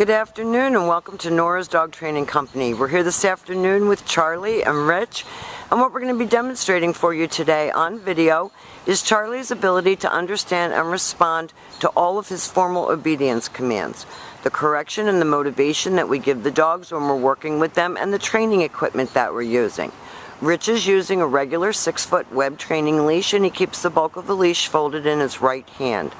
Good afternoon and welcome to Nora's Dog Training Company. We're here this afternoon with Charlie and Rich, and what we're going to be demonstrating for you today on video is Charlie's ability to understand and respond to all of his formal obedience commands, the correction and the motivation that we give the dogs when we're working with them, and the training equipment that we're using. Rich is using a regular 6-foot web training leash, and he keeps the bulk of the leash folded in his right hand.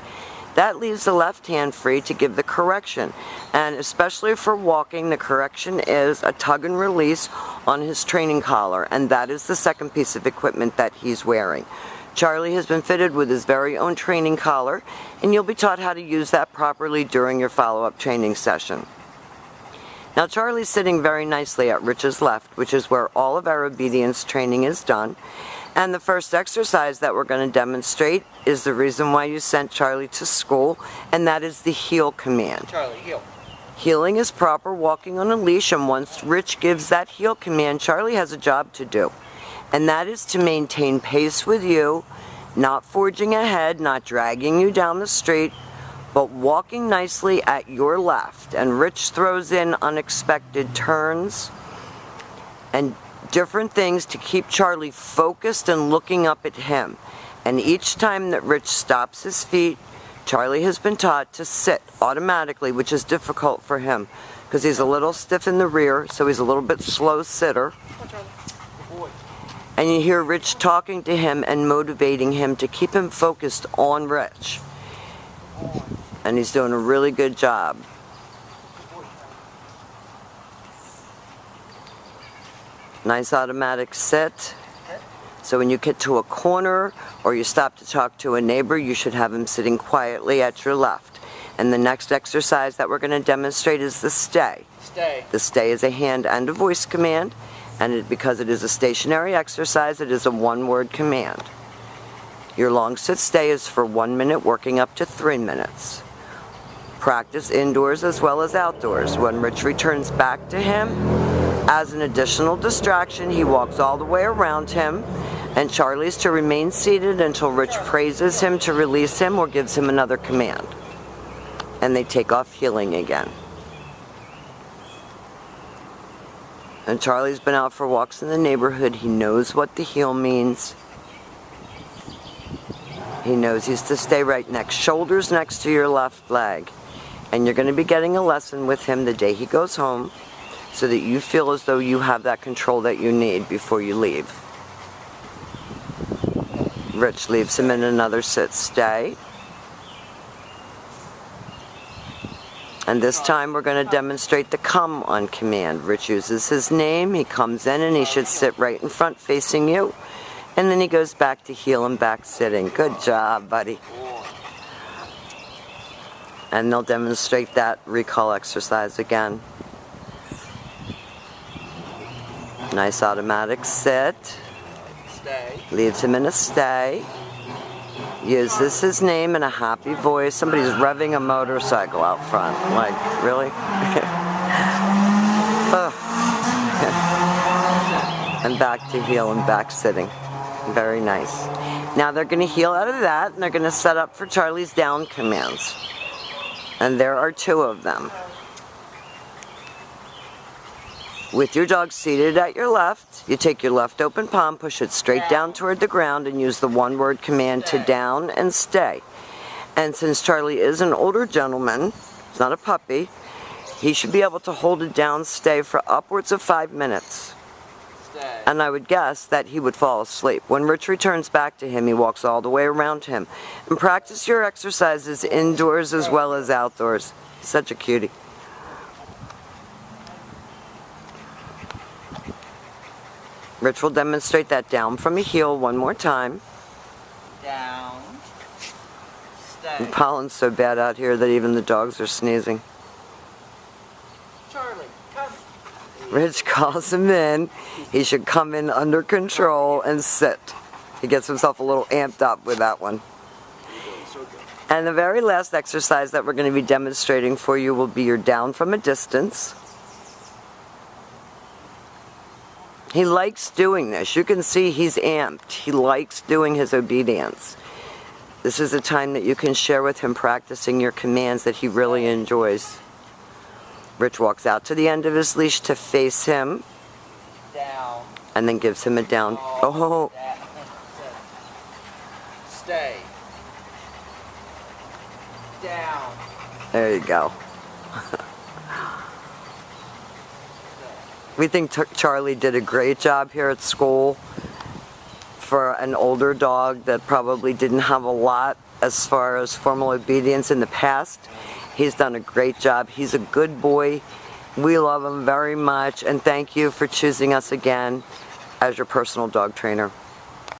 That leaves the left hand free to give the correction, and especially for walking, the correction is a tug and release on his training collar, and that is the second piece of equipment that he's wearing. Charlie has been fitted with his very own training collar, and you'll be taught how to use that properly during your follow-up training session. Now Charlie's sitting very nicely at Rich's left, which is where all of our obedience training is done. And the first exercise that we're going to demonstrate is the reason why you sent Charlie to school, and that is the heel command. Charlie, heel. Heeling is proper walking on a leash, and once Rich gives that heel command, Charlie has a job to do. And that is to maintain pace with you, not forging ahead, not dragging you down the street, but walking nicely at your left. And Rich throws in unexpected turns and different things to keep Charlie focused and looking up at him. And each time that Rich stops his feet, Charlie has been taught to sit automatically, which is difficult for him because he's a little stiff in the rear, so he's a little bit slow sitter. And you hear Rich talking to him and motivating him to keep him focused on Rich. And he's doing a really good job. Nice automatic sit. So when you get to a corner or you stop to talk to a neighbor, you should have him sitting quietly at your left. And the next exercise that we're going to demonstrate is the stay. Stay. The stay is a hand and a voice command, and because it is a stationary exercise, it is a one-word command. Your long sit stay is for 1 minute, working up to 3 minutes. Practice indoors as well as outdoors. When Rich returns back to him, as an additional distraction, he walks all the way around him, and Charlie's to remain seated until Rich praises him to release him or gives him another command. And they take off heeling again. And Charlie's been out for walks in the neighborhood. He knows what the heel means. He knows he's to stay right next, shoulders next to your left leg. And you're going to be getting a lesson with him the day he goes home, so that you feel as though you have that control that you need before you leave. Rich leaves him in another sit stay. And this time we're going to demonstrate the come on command. Rich uses his name, he comes in, and he should sit right in front facing you. And then he goes back to heel and back sitting. Good job, buddy. And they'll demonstrate that recall exercise again. Nice automatic sit. Stay. Leaves him in a stay. Uses his name in a happy voice. Somebody's revving a motorcycle out front. Like, really? And back to heel and back sitting. Very nice. Now they're going to heel out of that, and they're going to set up for Charlie's down commands. And there are 2 of them. With your dog seated at your left, you take your left open palm, push it straight down toward the ground, and use the one-word command to down and stay. And since Charlie is an older gentleman, he's not a puppy, he should be able to hold it down, stay for upwards of 5 minutes. Stay. And I would guess that he would fall asleep. When Rich returns back to him, he walks all the way around him. And practice your exercises indoors as well as outdoors. He's such a cutie. Rich will demonstrate that down from a heel one more time. Down. Stay. And pollen's so bad out here that even the dogs are sneezing. Charlie, come. Rich calls him in. He should come in under control and sit. He gets himself a little amped up with that one. And the very last exercise that we're going to be demonstrating for you will be your down from a distance. He likes doing this. You can see he's amped. He likes doing his obedience. This is a time that you can share with him practicing your commands that he really enjoys. Rich walks out to the end of his leash to face him Down. and then gives him a down. Oh, Down. Stay. Down. there you go. We think Charlie did a great job here at school for an older dog that probably didn't have a lot as far as formal obedience in the past. He's done a great job. He's a good boy. We love him very much, and thank you for choosing us again as your personal dog trainer.